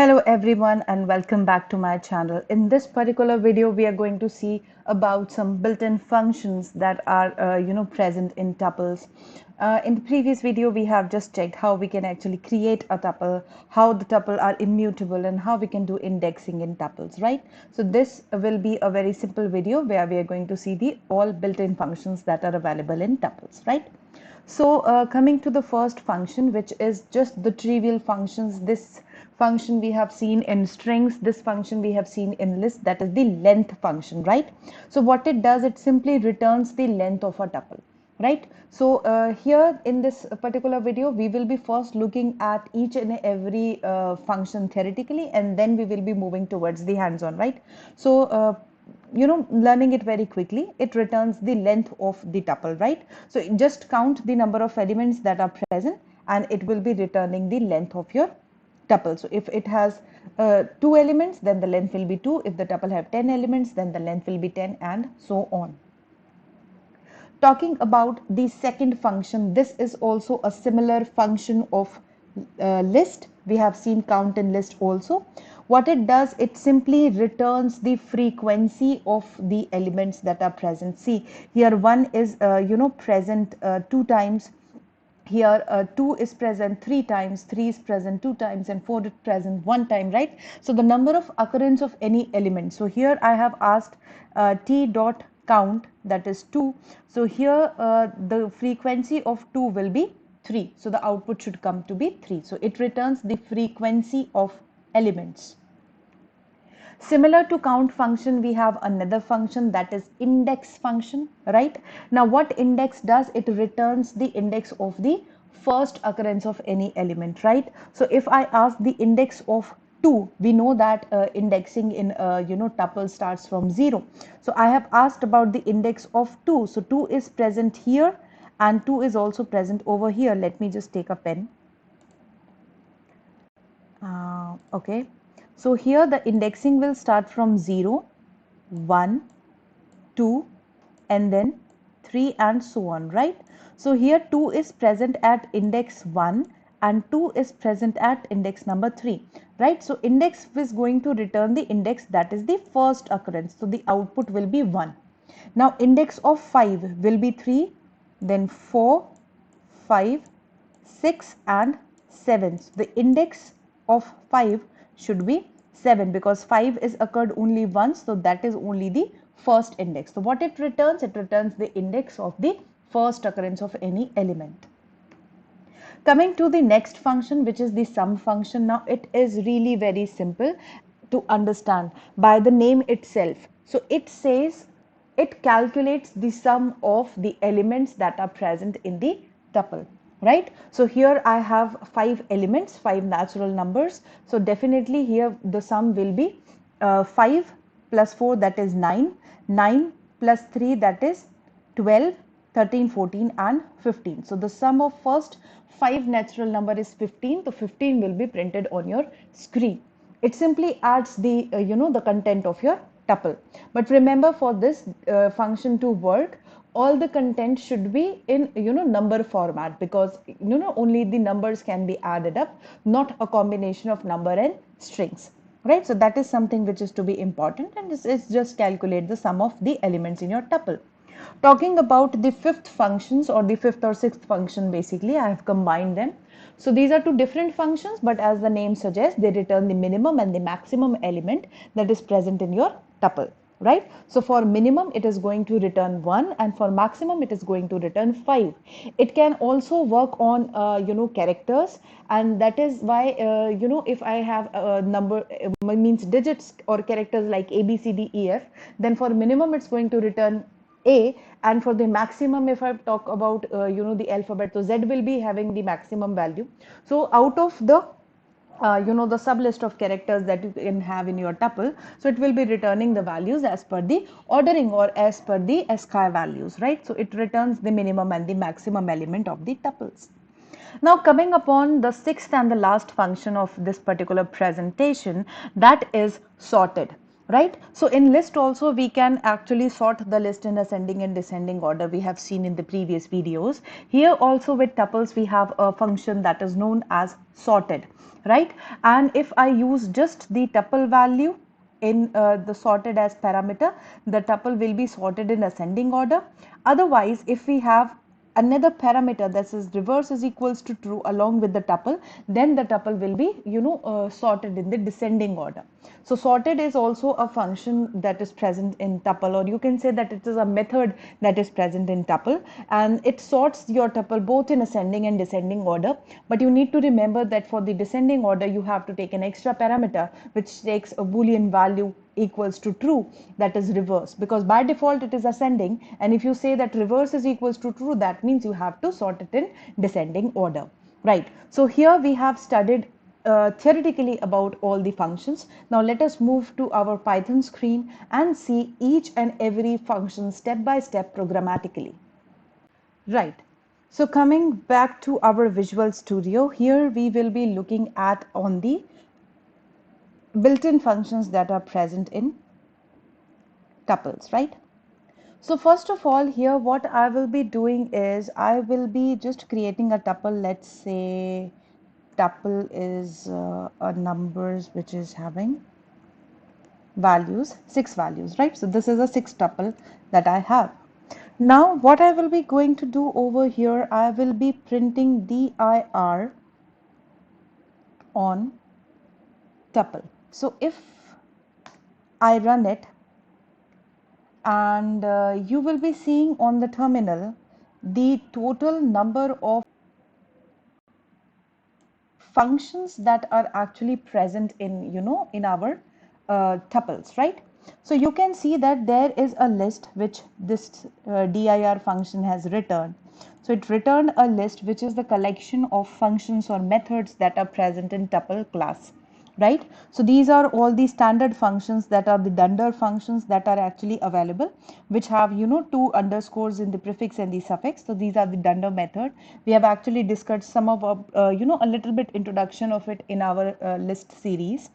Hello everyone and welcome back to my channel. In this particular video, we are going to see about some built-in functions that are present in tuples. In the previous video, we have just checked how we can actually create a tuple, how the tuple are immutable and how we can do indexing in tuples, right? So this will be a very simple video where we are going to see the all built-in functions that are available in tuples, right? So coming to the first function, which is just the trivial functions. This function we have seen in strings, this function we have seen in list, that is the length function, right? So what it does, it simply returns the length of a tuple, right? So here in this particular video, we will be first looking at each and every function theoretically, and then we will be moving towards the hands-on, right? So learning it very quickly, it returns the length of the tuple, right? So just count the number of elements that are present and it will be returning the length of your tuple. So if it has 2 elements, then the length will be 2. If the tuple have 10 elements, then the length will be 10, and so on. Talking about the second function, this is also a similar function of list. We have seen count in list also. What it does, it simply returns the frequency of the elements that are present. See, here one is present 2 times. Here 2 is present 3 times, 3 is present 2 times, and 4 is present 1 time, right? So the number of occurrence of any element. So here I have asked t dot count, that is 2. So here the frequency of 2 will be 3. So the output should come to be 3. So it returns the frequency of elements. Similar to count function, we have another function, that is index function, right? Now what index does, it returns the index of the first occurrence of any element, right? So if I ask the index of 2, we know that indexing in tuple starts from 0. So I have asked about the index of 2. So 2 is present here and 2 is also present over here. Let me just take a pen. Okay, so here the indexing will start from 0, 1, 2, and then 3, and so on, right? So here 2 is present at index 1 and 2 is present at index number 3, right? So index is going to return the index that is the first occurrence. So the output will be 1. Now index of 5 will be 3, then 4, 5, 6, and 7. So the index of 5 should be 7 because 5 is occurred only once, so that is only the first index. So what it returns the index of the first occurrence of any element. Coming to the next function, which is the sum function. Now it is really very simple to understand by the name itself. So it says it calculates the sum of the elements that are present in the tuple, right? So here I have 5 elements, 5 natural numbers. So definitely here the sum will be 5 plus 4, that is 9, 9 plus 3, that is 12, 13, 14, and 15. So the sum of first 5 natural number is 15. So 15 will be printed on your screen. It simply adds the the content of your tuple. But remember, for this function to work, all the content should be in number format, because only the numbers can be added up, not a combination of number and strings, right? So that is something which is to be important, and this is just calculate the sum of the elements in your tuple. Talking about the fifth functions, or the fifth or sixth function, basically I have combined them. So these are two different functions, but as the name suggests, they return the minimum and the maximum element that is present in your tuple, right? So for minimum it is going to return 1, and for maximum it is going to return 5. It can also work on characters, and that is why if I have a number means digits or characters like A, B, C, D, E, F, then for minimum it's going to return A, and for the maximum, if I talk about the alphabet, so Z will be having the maximum value. So out of the the sub list of characters that you can have in your tuple, so it will be returning the values as per the ordering or as per the ASCII values, right? So it returns the minimum and the maximum element of the tuples. Now coming upon the sixth and the last function of this particular presentation, that is sorted, right? So in list also we can actually sort the list in ascending and descending order. We have seen in the previous videos. Here also with tuples we have a function that is known as sorted, right? And if I use just the tuple value in the sorted as parameter, the tuple will be sorted in ascending order. Otherwise, if we have another parameter that is reverse is equals to true along with the tuple, then the tuple will be sorted in the descending order. So sorted is also a function that is present in tuple, or you can say that it is a method that is present in tuple, and it sorts your tuple both in ascending and descending order. But you need to remember that for the descending order you have to take an extra parameter which takes a boolean value equals to true, that is reverse, because by default it is ascending, and if you say that reverse is equals to true, that means you have to sort it in descending order, right? So here we have studied theoretically about all the functions. Now let us move to our Python screen and see each and every function step by step programmatically. Right. So coming back to our Visual Studio, here we will be looking at on the built-in functions that are present in tuples, right? So first of all, here what I will be doing is I will be just creating a tuple. Let's say tuple is a numbers which is having values, 6 values, right? So this is a 6 tuple that I have. Now what I will be going to do over here, I will be printing dir on tuple. So if I run it, and you will be seeing on the terminal the total number of functions that are actually present in in our tuples, right? So you can see that there is a list which this dir function has returned. So it returned a list which is the collection of functions or methods that are present in tuple class, right? So these are all the standard functions that are the dunder functions that are actually available, which have two underscores in the prefix and the suffix. So these are the dunder method. We have actually discussed some of a little bit introduction of it in our list series.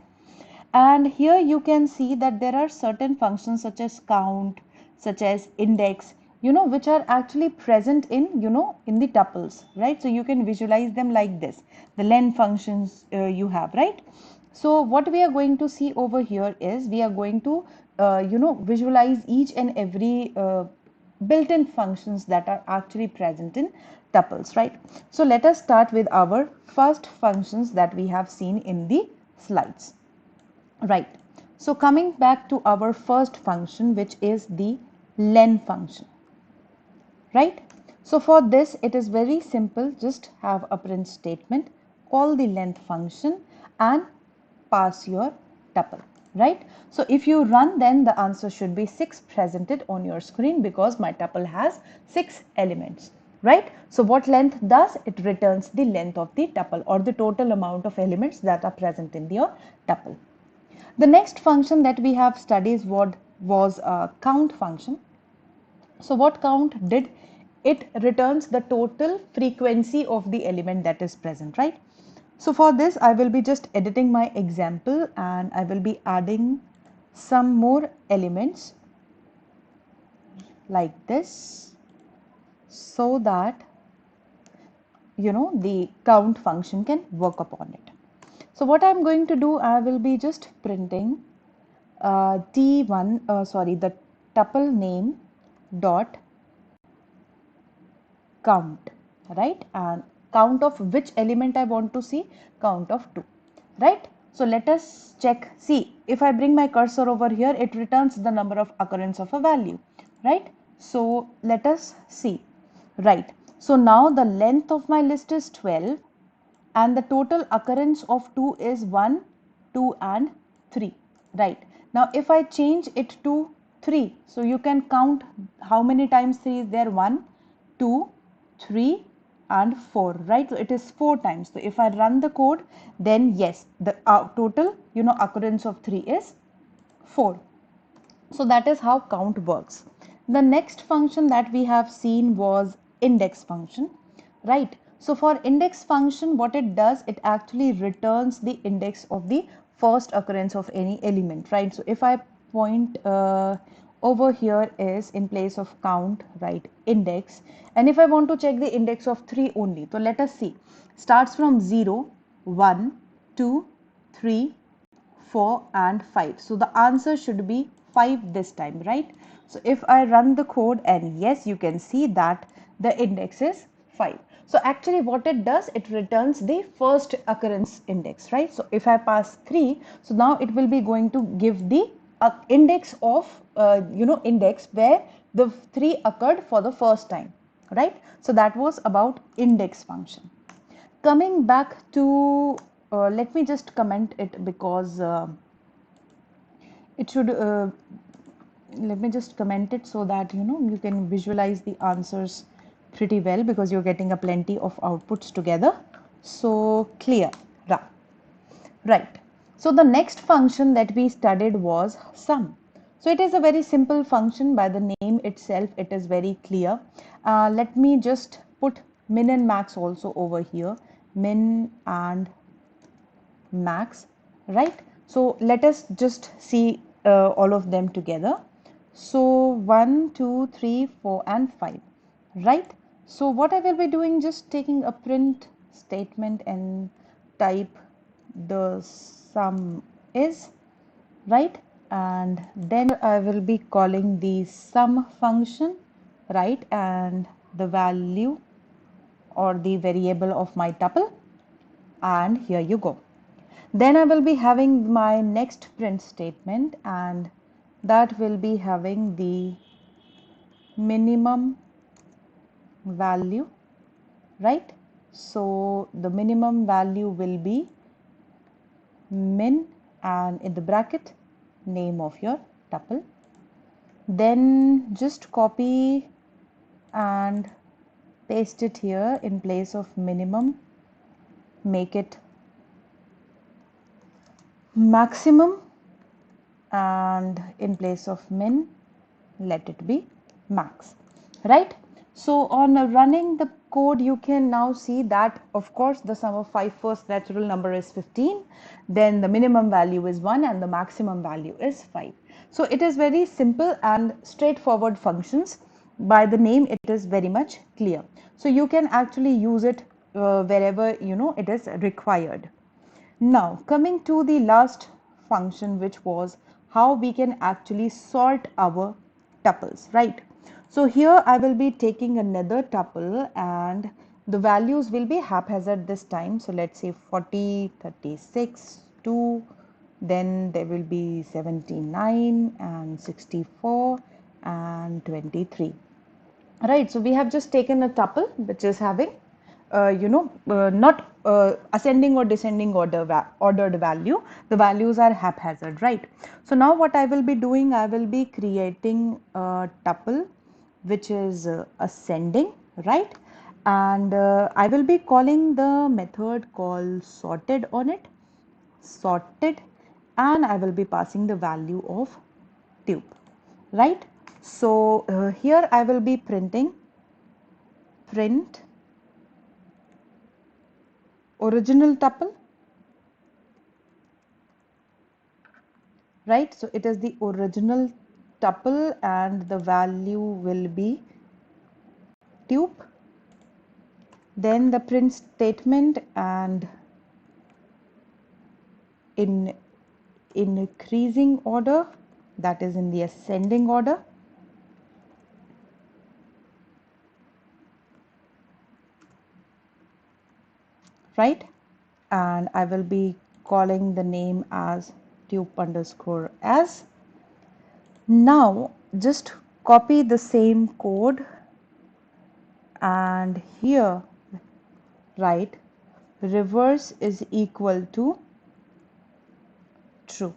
And here you can see that there are certain functions such as count, such as index, which are actually present in in the tuples, right? So you can visualize them like this. The len functions you have, right? So what we are going to see over here is we are going to visualize each and every built-in functions that are actually present in tuples, right? So let us start with our first functions that we have seen in the slides. Right. So coming back to our first function, which is the len function, right? So for this, it is very simple. Just have a print statement, call the length function and pass your tuple, right? So if you run, then the answer should be 6 presented on your screen because my tuple has 6 elements, right? So what length does? It returns the length of the tuple or the total amount of elements that are present in your tuple. The next function that we have studied was a count function. So what count did? It returns the total frequency of the element that is present, right? So for this, I will be just editing my example and I will be adding some more elements like this so that the count function can work upon it. So what I'm going to do, I will be just printing the tuple name dot count, right? And count of which element I want to see? Count of 2, right? So let us check. See, if I bring my cursor over here, it returns the number of occurrence of a value, right? So let us see, right? So now the length of my list is 12 and the total occurrence of 2 is 1, 2 and 3, right? Now if I change it to 3, so you can count how many times 3 is there. 1, 2, 3 and 4, right? So it is 4 times. So if I run the code, then yes, the total occurrence of 3 is 4. So that is how count works. The next function that we have seen was index function, right? So for index function, what it does, it actually returns the index of the first occurrence of any element, right? So if I point over here is in place of count, right, index. And if I want to check the index of 3 only, so let us see. Starts from 0, 1, 2, 3, 4 and 5. So the answer should be 5 this time, right? So if I run the code, and yes, you can see that the index is 5. So actually what it does, it returns the first occurrence index, right? So if I pass 3, so now it will be going to give the index of, index where the 3 occurred for the first time, right? So that was about index function. Coming back to, let me just comment it because it should, let me just comment it so that you can visualize the answers pretty well, because you're getting a plenty of outputs together. So clear, right? So the next function that we studied was sum. So it is a very simple function. By the name itself, it is very clear. Let me just put min and max also over here, min and max, right? So let us just see all of them together. So 1, 2, 3, 4 and 5, right? So what I will be doing, just taking a print statement and type the sum is, right? And then I will be calling the sum function, right? And the value or the variable of my tuple, and here you go. Then I will be having my next print statement, and that will be having the minimum value, right? So the minimum value will be min, and in the bracket name of your tuple. Then just copy and paste it here. In place of minimum, make it maximum, and in place of min, let it be max, right? So on running the code, you can now see that of course the sum of 5 first natural number is 15, then the minimum value is 1 and the maximum value is 5. So it is very simple and straightforward functions. By the name, it is very much clear. So you can actually use it wherever it is required. Now coming to the last function, which was how we can actually sort our tuples, right? So here I will be taking another tuple, and the values will be haphazard this time. So let's say 40, 36, 2, then there will be 79 and 64 and 23. Right, so we have just taken a tuple which is having, not ascending or descending ordered value. The values are haphazard, right? So now what I will be doing, I will be creating a tuple which is ascending, right? And I will be calling the method called sorted on it, sorted, and I will be passing the value of tube, right? So here I will be printing print original tuple, right? So it is the original tuple and the value will be tube. Then the print statement, and in increasing order, that is in the ascending order, right? And I will be calling the name as tube underscore as. Now just copy the same code, and here write reverse is equal to true,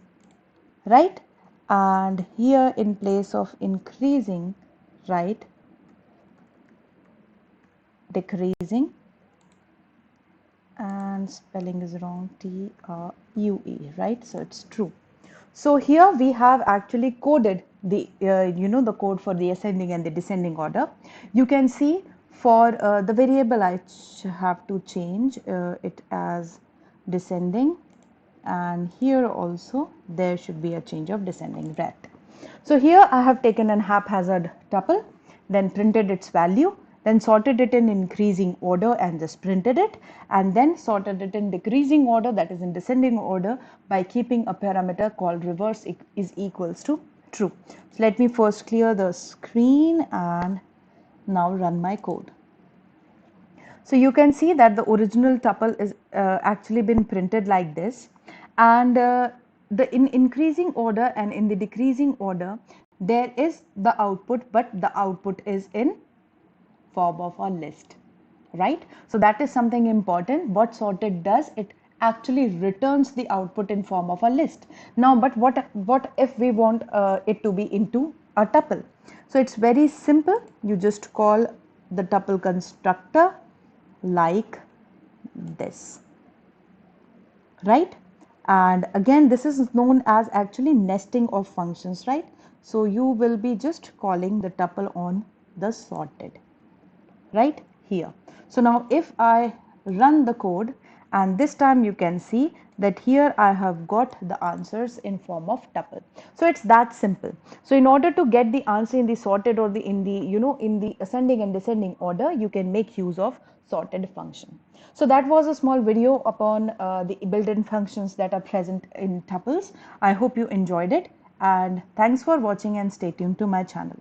right? And here in place of increasing, write decreasing, and spelling is wrong, TRUE, right? So it's true. So here we have actually coded the the code for the ascending and the descending order. You can see for the variable, I have to change it as descending, and here also there should be a change of descending, right? So here I have taken an haphazard tuple, then printed its value, then sorted it in increasing order and just printed it, and then sorted it in decreasing order, that is in descending order, by keeping a parameter called reverse is equals to true. So let me first clear the screen and now run my code. So you can see that the original tuple is actually been printed like this, and the in increasing order and in the decreasing order there is the output, but the output is in form of a list, right? So that is something important. What sorted does, it actually returns the output in form of a list. Now, but what if we want it to be into a tuple? So it's very simple. You just call the tuple constructor like this, right? And again, this is known as actually nesting of functions, right? So you will be just calling the tuple on the sorted, right here. So now if I run the code, and this time you can see that here I have got the answers in form of tuple. So it's that simple. So in order to get the answer in the sorted or the in the in the ascending and descending order, you can make use of sorted function. So that was a small video upon the built-in functions that are present in tuples. I hope you enjoyed it, and thanks for watching and stay tuned to my channel.